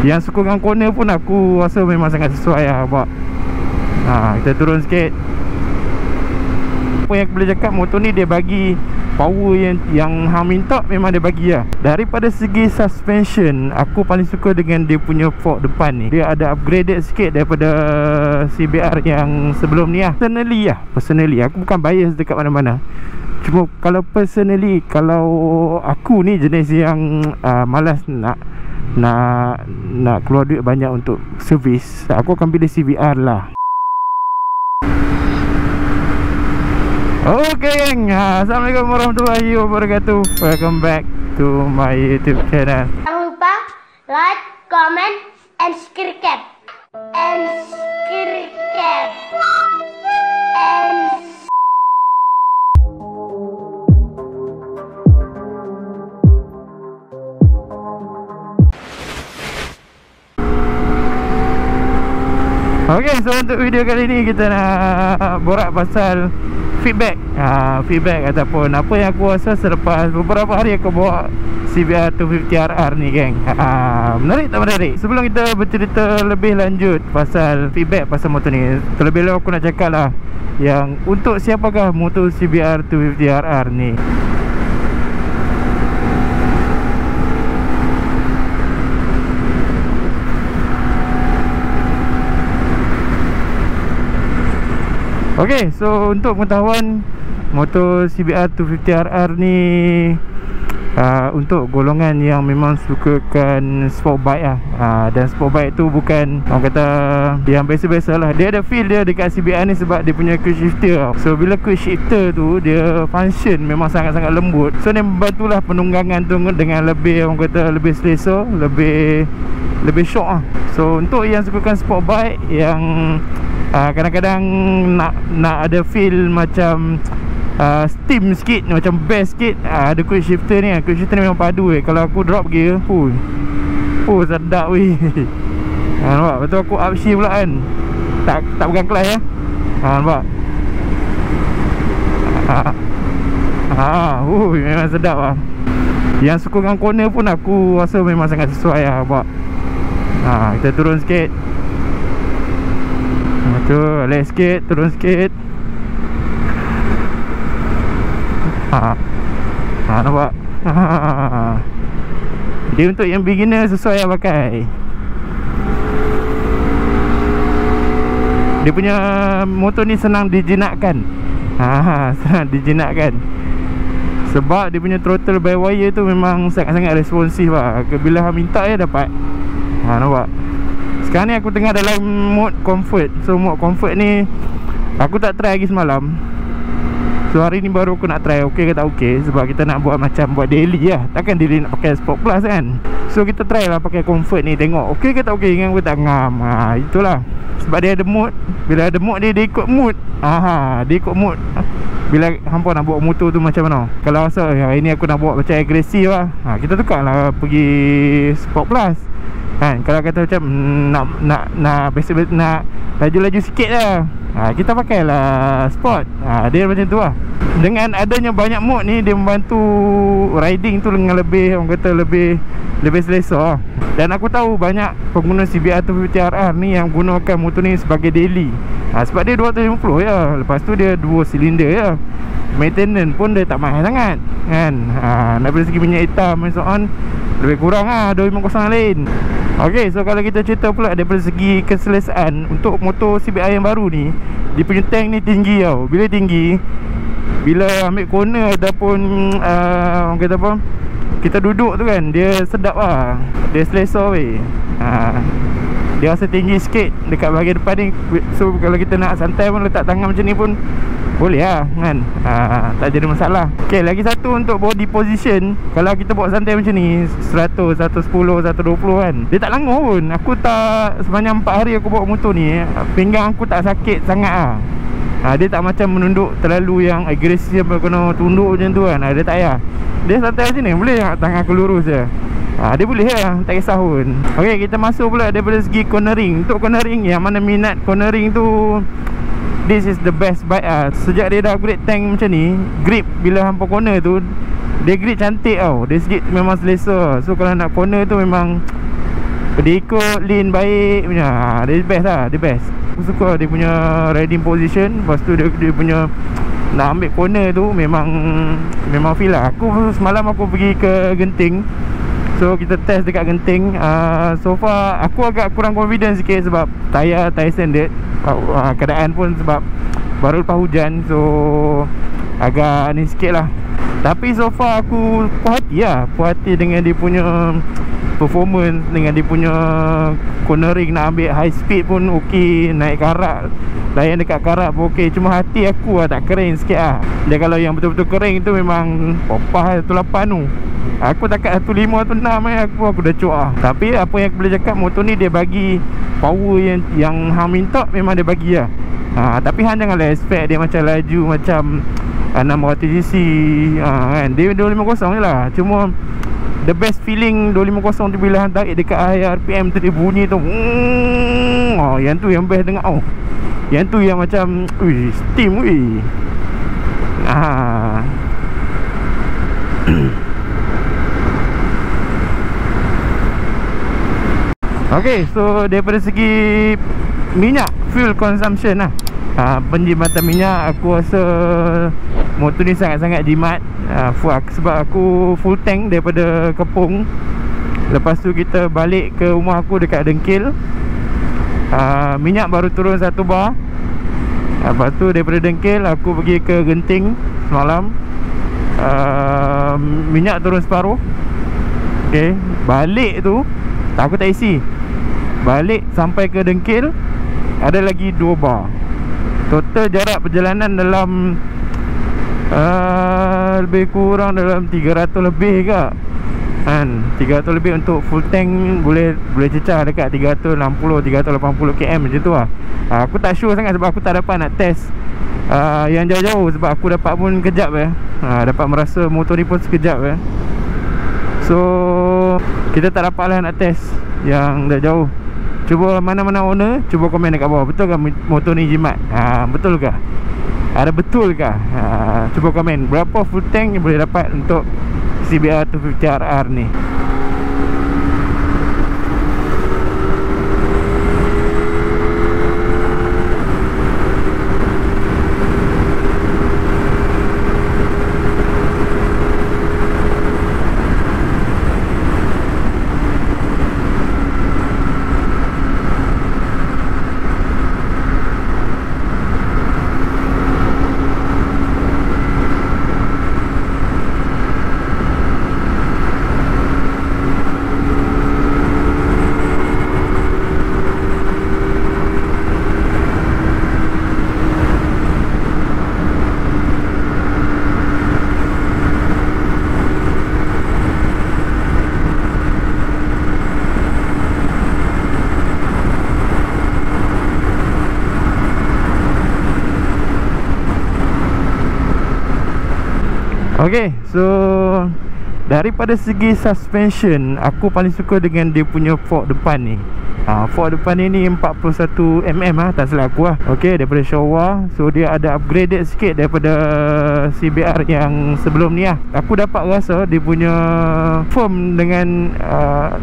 Yang sukungan corner pun aku rasa memang sangat sesuai lah buat. Kita turun sikit. Apa yang aku boleh cakap, motor ni dia bagi power yang hang minta, memang dia bagi lah. Daripada segi suspension, aku paling suka dengan dia punya fork depan ni. Dia ada upgraded sikit daripada CBR yang sebelum ni lah. Personally aku bukan bias dekat mana-mana. Cuma kalau personally, kalau aku ni jenis yang malas nak keluar duit banyak untuk servis, aku akan pilih CBR lah. Okay gang, Assalamualaikum warahmatullahi wabarakatuh. Welcome back to my YouTube channel. Jangan lupa like, comment, and subscribe. Okay, so untuk video kali ni kita nak borak pasal feedback ataupun apa yang aku rasa selepas beberapa hari aku bawa CBR 250RR ni geng. Menarik tak menarik? Sebelum kita bercerita lebih lanjut pasal feedback pasal motor ni, terlebih dahulu aku nak cakap lah yang untuk siapakah motor CBR 250RR ni. Okay, so untuk pengetahuan, motor CBR 250RR ni untuk golongan yang memang sukakan sport bike lah. Dan sport bike tu bukan orang kata yang biasa-biasa lah. Dia ada feel dia dekat CBR ni sebab dia punya quick shifter tau. So bila quick shifter tu dia function memang sangat-sangat lembut. So dia membantulah penunggangan tu dengan lebih, orang kata lebih selesa, lebih syok lah. So untuk yang sukakan sport bike yang kadang-kadang nak ada feel macam steam sikit, macam bass sikit, ada quick shifter ni. Quick shifter ni memang padu kalau aku drop gear, sedap weh. Nampak? Betul aku up shift pula kan, tak pegang clutch ya. Nampak? Memang sedap lah. Yang sukungan corner pun aku rasa memang sangat sesuai lah buat. Kita turun sikit. Betul, left sikit, turun sikit. Nampak? Dia untuk yang beginner sesuai lah pakai. Dia punya motor ni senang dijinakkan. Senang dijinakkan sebab dia punya throttle by wire tu memang sangat-sangat responsif lah. Bila minta dapat. Nampak? Sekarang ni aku tengah dalam mode comfort. So mode comfort ni aku tak try lagi semalam. So hari ni baru aku nak try, okey ke tak okey. Sebab kita nak buat macam buat daily lah. Takkan daily nak pakai Sport Plus kan. So kita try lah pakai comfort ni, tengok okey ke tak okey. Ingat aku tak ngam. Itulah. Sebab dia ada mode. Bila ada mode dia ikut mood. Dia ikut mood. Bila hampa nak bawa motor tu macam mana. Kalau rasa hari ni aku nak bawa macam agresif lah, kita tukar lah pergi Sport Plus kan. Kalau kata macam nak biasa nak laju-laju sikit lah, kita pakailah Sport. Dia macam tu lah. Dengan adanya banyak mod ni, dia membantu riding tu dengan lebih, orang kata lebih selesa lah. Dan aku tahu banyak pengguna CBR 250RR ni yang gunakan motor ni sebagai daily. Sebab dia 250 je. Lepas tu dia 2 silinder je. Maintenance pun dia tak mahal sangat kan. Dari segi minyak hitam and so on, lebih kurang lah 250 lain. Okay, so kalau kita cerita pula daripada segi keselesaan, untuk motor CBR yang baru ni, dia punya tank ni tinggi tau. Bila tinggi, bila ambil corner ataupun orang kata apa, kita duduk tu kan, dia sedap lah. Dia selesa weh. Dia rasa tinggi sikit dekat bahagian depan ni. So kalau kita nak santai pun, letak tangan macam ni pun boleh lah kan. Tak jadi masalah. Okay, lagi satu untuk body position. Kalau kita bawa santai macam ni 100, 110, 120 kan, dia tak langgar pun. Aku tak, sepanjang 4 hari aku bawa motor ni, pinggang aku tak sakit sangat lah. Dia tak macam menunduk terlalu yang agresif, kena tunduk macam tu kan. Dia tak payah. Dia santai macam ni, boleh tangan aku lurus je. Dia boleh lah, tak kisah pun. Okay, kita masuk pula daripada segi cornering. Untuk cornering, yang mana minat cornering tu, this is the best bike lah. Sejak dia dah upgrade tank macam ni, grip bila hampa corner tu, dia grip cantik tau. Dia sikit memang selesa. So kalau nak corner tu memang Dia ikut lean baik punya. Dia best lah, dia best. Aku suka dia punya riding position. Lepas tu dia punya nak ambil corner tu memang feel lah. Semalam aku pergi ke Genting, so kita test dekat Genting. So far aku agak kurang confident sikit sebab tayar standard. Keadaan pun sebab baru lepas hujan, so agak ni sikit lah. Tapi so far aku puas hati dengan dia punya performance, dengan dia punya cornering. Nak ambil high speed pun okey, naik karak, layan dekat karak pun okey. Cuma hati aku tak kering sikit lah. Dia kalau yang betul-betul kering tu memang popah 18 tu. Aku takat 15 tu 6 aku dah cuak lah. Tapi apa yang aku boleh cakap, motor ni dia bagi power yang hang minta, memang dia bagi lah. Tapi hang janganlah expect dia macam laju macam 600cc kan. Dia 250 je lah. Cuma the best feeling 250 tu bila hang tarik dekat high RPM tu, dia bunyi tu. Yang tu yang best dengar. Yang tu yang macam steam weh. Okay, so daripada segi minyak, fuel consumption lah, penjimatan minyak, aku rasa motor ni sangat-sangat jimat. Sebab aku full tank daripada Kepung. Lepas tu kita balik ke rumah aku dekat Dengkil. Minyak baru turun 1 bar. Lepas tu daripada Dengkil aku pergi ke Genting semalam. Minyak turun separuh. Okay, balik tu aku tak isi. Balik sampai ke Dengkil ada lagi 2 bar. Total jarak perjalanan dalam lebih kurang dalam 300 lebih ke kan. 300 lebih untuk full tank. Boleh cecah dekat 360, 380 km macam tu lah. Aku tak sure sangat sebab aku tak dapat nak test yang jauh-jauh. Sebab aku dapat pun kejap dapat merasa motor ni pun sekejap So kita tak dapat lah nak test yang dah jauh. Cuba mana-mana owner, cuba komen dekat bawah, betul ke motor ni jimat? Betul ke? Ada betul ke? Cuba komen berapa full tank yang boleh dapat untuk CBR 250RR ni. Okay, so daripada segi suspension, aku paling suka dengan dia punya fork depan ni. Fork depan ni 41mm tak silap aku lah. Okay, daripada Showa. So dia ada upgraded sikit daripada CBR yang sebelum ni lah. Aku dapat rasa dia punya firm dengan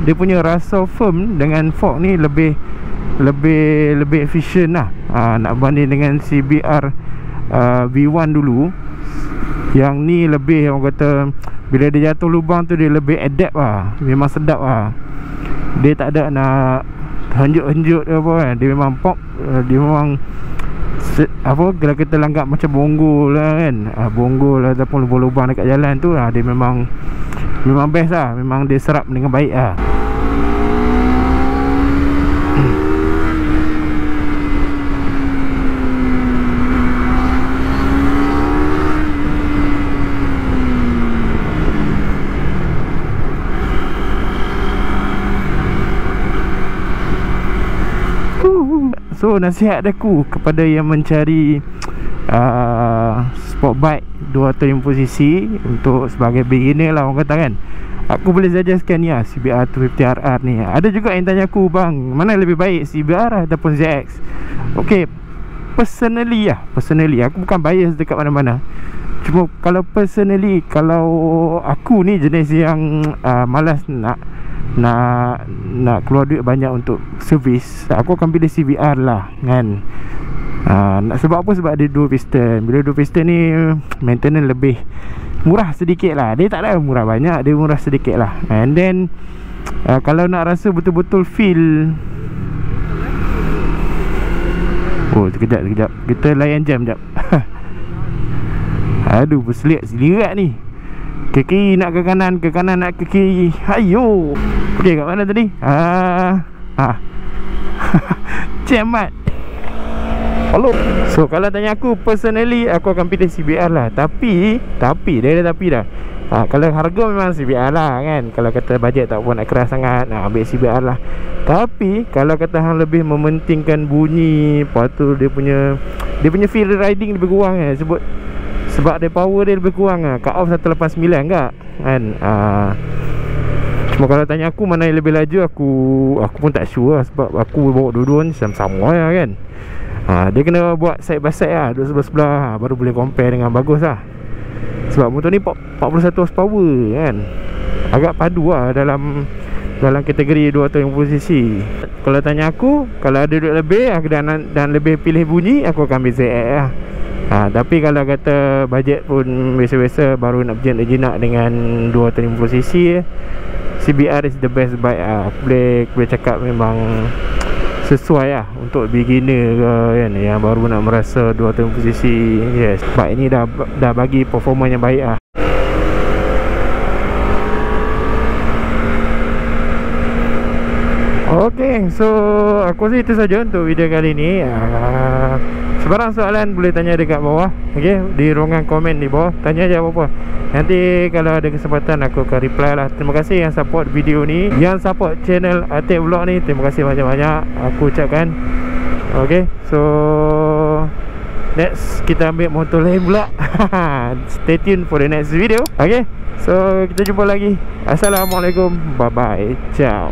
dia punya rasa firm dengan fork ni lebih efisien lah. Nak banding dengan CBR V1 dulu. Yang ni lebih, orang kata, bila dia jatuh lubang tu dia lebih adapt lah. Memang sedap lah. Dia tak ada nak henjut-henjut apa kan. Dia memang pop. Dia memang apa, kalau kita langgap macam bonggol lah kan, bonggol ataupun lubang-lubang dekat jalan tu lah, dia memang best lah. Memang dia serap dengan baik lah. So nasihat aku kepada yang mencari sport bike 250cc untuk sebagai beginner lah, orang kata kan, aku boleh suggestkan ni lah, CBR 250RR ni. Ada juga yang tanya aku, bang, mana lebih baik, CBR ataupun ZX? Okay, personally aku bukan bias dekat mana-mana. Cuma kalau personally, kalau aku ni jenis yang malas nak nak keluar duit banyak untuk servis, aku akan pilih CBR lah kan. Sebab apa? Sebab ada dual piston. Bila dual piston ni maintenance lebih murah sedikit lah. Dia tak ada murah banyak, dia murah sedikit lah. And then kalau nak rasa betul-betul feel, oh sekejap kita layan jam sekejap. Aduh berselit selirat ni. Ke kiri nak ke kanan, ke kanan nak ke kiri. Hayo. Okey, kat mana tadi? Cemat. Hello. So kalau tanya aku personally, aku akan pilih CBR lah. Tapi dia ada tapi dah. Kalau harga memang CBR lah kan. Kalau kata bajet tak pun nak keras sangat, ambil CBR lah. Tapi kalau kata hang lebih mementingkan bunyi, lepas tu dia punya feel riding lebih kurang kan. Sebab dia power dia lebih kurang lah. Cut off 189 enggak kan. Cuma kalau tanya aku mana yang lebih laju, aku pun tak sure lah. Sebab aku bawa dua-dua ni sama-sama lah kan. Dia kena buat side by side lah, duduk sebelah-sebelah, baru boleh compare dengan bagus lah. Sebab motor ni 41 horsepower kan. Agak padu lah dalam kategori 250cc. Kalau tanya aku, kalau ada duit lebih dan lebih pilih bunyi, aku akan ambil ZX lah. Tapi kalau kata bajet pun biasa-biasa, baru nak berjinak dengan 250cc, CBR is the best bike lah. Aku boleh cakap memang sesuai lah untuk beginner ke kan, yang baru nak merasa 250cc. Yes, bike ni dah bagi performa yang baik lah. Okay, so aku rasa itu saja untuk video kali ni. Sebarang soalan boleh tanya dekat bawah, okay? Di ruangan komen di bawah, tanya je apa-apa. Nanti kalau ada kesempatan aku akan reply lah. Terima kasih yang support video ni, yang support channel Atik Vlog ni. Terima kasih banyak-banyak aku ucapkan. Okay, so next kita ambil motor lain pula. Stay tuned for the next video. Okay, so kita jumpa lagi. Assalamualaikum, bye bye, ciao.